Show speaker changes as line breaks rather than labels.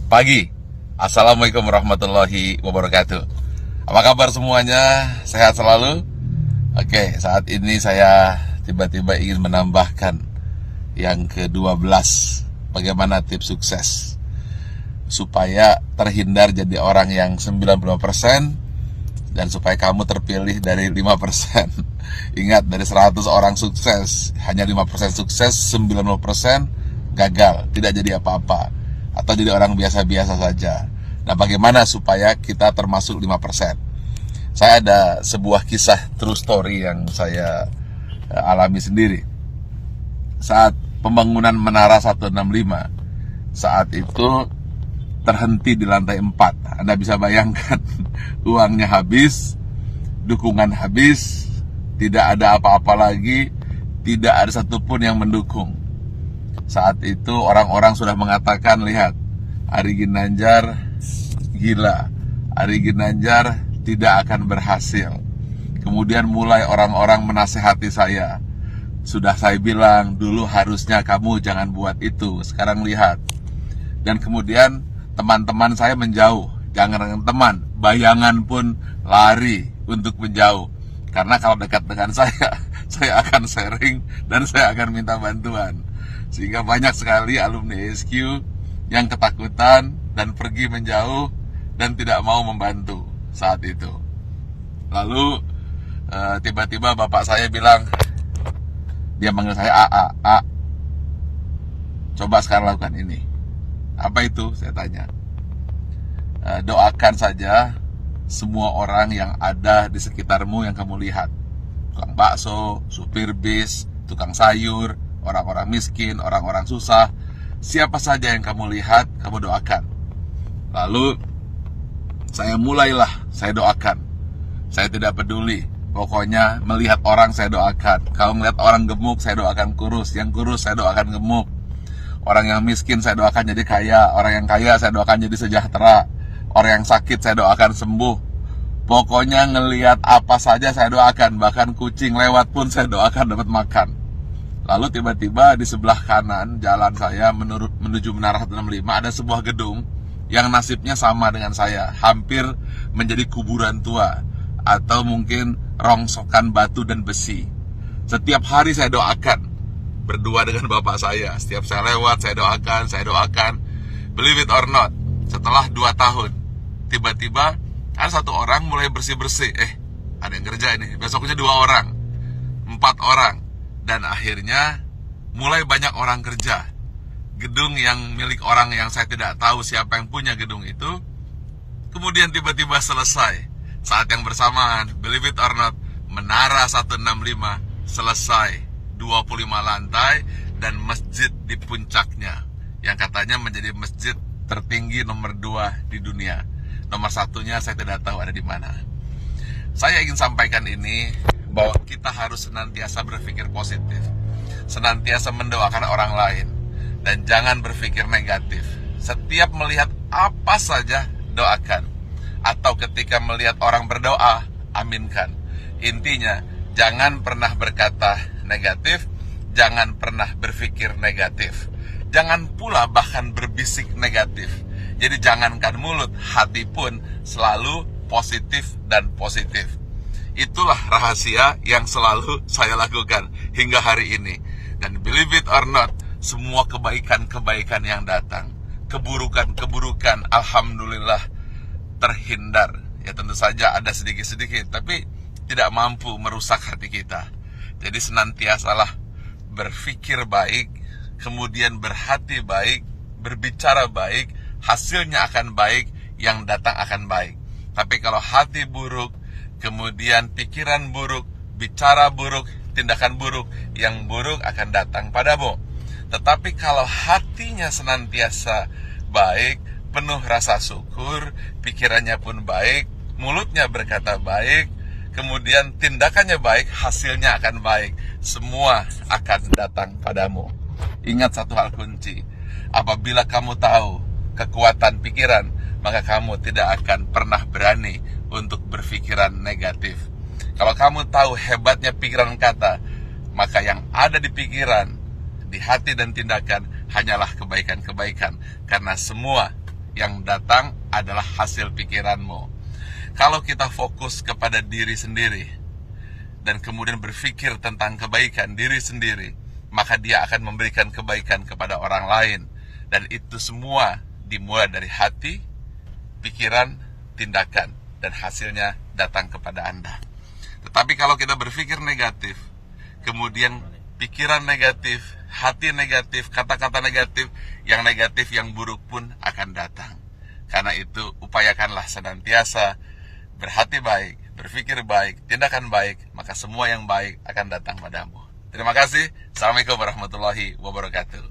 pagi. Assalamualaikum warahmatullahi wabarakatuh. Apa kabar semuanya? Sehat selalu? Oke, saat ini saya tiba-tiba ingin menambahkan yang ke-12. Bagaimana tips sukses supaya terhindar jadi orang yang 95% dan supaya kamu terpilih dari 5%. Ingat, dari 100 orang sukses, hanya 5% sukses, 90% gagal, tidak jadi apa-apa, atau jadi orang biasa-biasa saja. Nah, bagaimana supaya kita termasuk 5%? Saya ada sebuah kisah true story yang saya alami sendiri. Saat pembangunan Menara 165, saat itu terhenti di lantai 4. Anda bisa bayangkan, uangnya habis, dukungan habis, tidak ada apa-apa lagi, tidak ada satupun yang mendukung. Saat itu orang-orang sudah mengatakan, lihat, Ari Ginanjar gila, Ari Ginanjar tidak akan berhasil. Kemudian mulai orang-orang menasehati saya. Sudah saya bilang, dulu harusnya kamu jangan buat itu, sekarang lihat. Dan kemudian teman-teman saya menjauh. Jangan dengan teman, bayangan pun lari untuk menjauh. Karena kalau dekat dengan saya akan sharing dan saya akan minta bantuan. Sehingga banyak sekali alumni SQ yang ketakutan dan pergi menjauh dan tidak mau membantu saat itu. Lalu tiba-tiba bapak saya bilang, dia manggil saya A, coba sekarang lakukan ini. Apa itu? Saya tanya. Doakan saja semua orang yang ada di sekitarmu yang kamu lihat. Tukang bakso, supir bis, tukang sayur, orang-orang miskin, orang-orang susah. Siapa saja yang kamu lihat, kamu doakan. Lalu saya mulailah, saya doakan. Saya tidak peduli. Pokoknya melihat orang saya doakan. Kalau melihat orang gemuk, saya doakan kurus. Yang kurus saya doakan gemuk. Orang yang miskin saya doakan jadi kaya. Orang yang kaya saya doakan jadi sejahtera. Orang yang sakit saya doakan sembuh. Pokoknya ngelihat apa saja saya doakan. Bahkan kucing lewat pun saya doakan dapat makan. Lalu tiba-tiba di sebelah kanan jalan saya menuju Menara 165 ada sebuah gedung yang nasibnya sama dengan saya. Hampir menjadi kuburan tua. Atau mungkin rongsokan batu dan besi. Setiap hari saya doakan. Berdua dengan bapak saya. Setiap saya lewat, saya doakan. Believe it or not, setelah 2 tahun, tiba-tiba ada satu orang mulai bersih-bersih. Ada yang kerja ini. Besoknya 2 orang, 4 orang. Dan akhirnya mulai banyak orang kerja. Gedung yang milik orang yang saya tidak tahu siapa yang punya gedung itu, kemudian tiba-tiba selesai. Saat yang bersamaan, believe it or not, Menara 165 selesai. 25 lantai dan masjid di puncaknya yang katanya menjadi masjid tertinggi nomor 2 di dunia. Nomor 1-nya saya tidak tahu ada di mana. Saya ingin sampaikan ini bahwa kita harus senantiasa berpikir positif, senantiasa mendoakan orang lain, dan jangan berpikir negatif. Setiap melihat apa saja doakan, atau ketika melihat orang berdoa, aminkan. Intinya, jangan pernah berkata negatif, jangan pernah berpikir negatif. Jangan pula bahkan berbisik negatif. Jadi jangankan mulut, hati pun selalu positif dan positif. Itulah rahasia yang selalu saya lakukan hingga hari ini. Dan believe it or not, semua kebaikan-kebaikan yang datang, keburukan-keburukan, alhamdulillah terhindar. Ya tentu saja ada sedikit-sedikit, tapi tidak mampu merusak hati kita. Jadi senantiasalah berpikir baik, kemudian berhati baik, berbicara baik, hasilnya akan baik, yang datang akan baik. Tapi kalau hati buruk, kemudian pikiran buruk, bicara buruk, tindakan buruk, yang buruk akan datang padamu. Tetapi kalau hatinya senantiasa baik, penuh rasa syukur, pikirannya pun baik, mulutnya berkata baik, kemudian tindakannya baik, hasilnya akan baik. Semua akan datang padamu. Ingat satu hal kunci. Apabila kamu tahu kekuatan pikiran, maka kamu tidak akan pernah berani untuk berpikiran negatif. Kalau kamu tahu hebatnya pikiran kata, maka yang ada di pikiran, di hati dan tindakan hanyalah kebaikan-kebaikan. Karena semua yang datang adalah hasil pikiranmu. Kalau kita fokus kepada diri sendiri dan kemudian berpikir tentang kebaikan diri sendiri, maka dia akan memberikan kebaikan kepada orang lain. Dan itu semua dimulai dari hati, pikiran, tindakan, dan hasilnya datang kepada Anda. Tetapi kalau kita berpikir negatif, kemudian pikiran negatif, hati negatif, kata-kata negatif, yang buruk pun akan datang. Karena itu upayakanlah senantiasa berhati baik, berpikir baik, tindakan baik, maka semua yang baik akan datang padamu. Terima kasih. Assalamualaikum warahmatullahi wabarakatuh.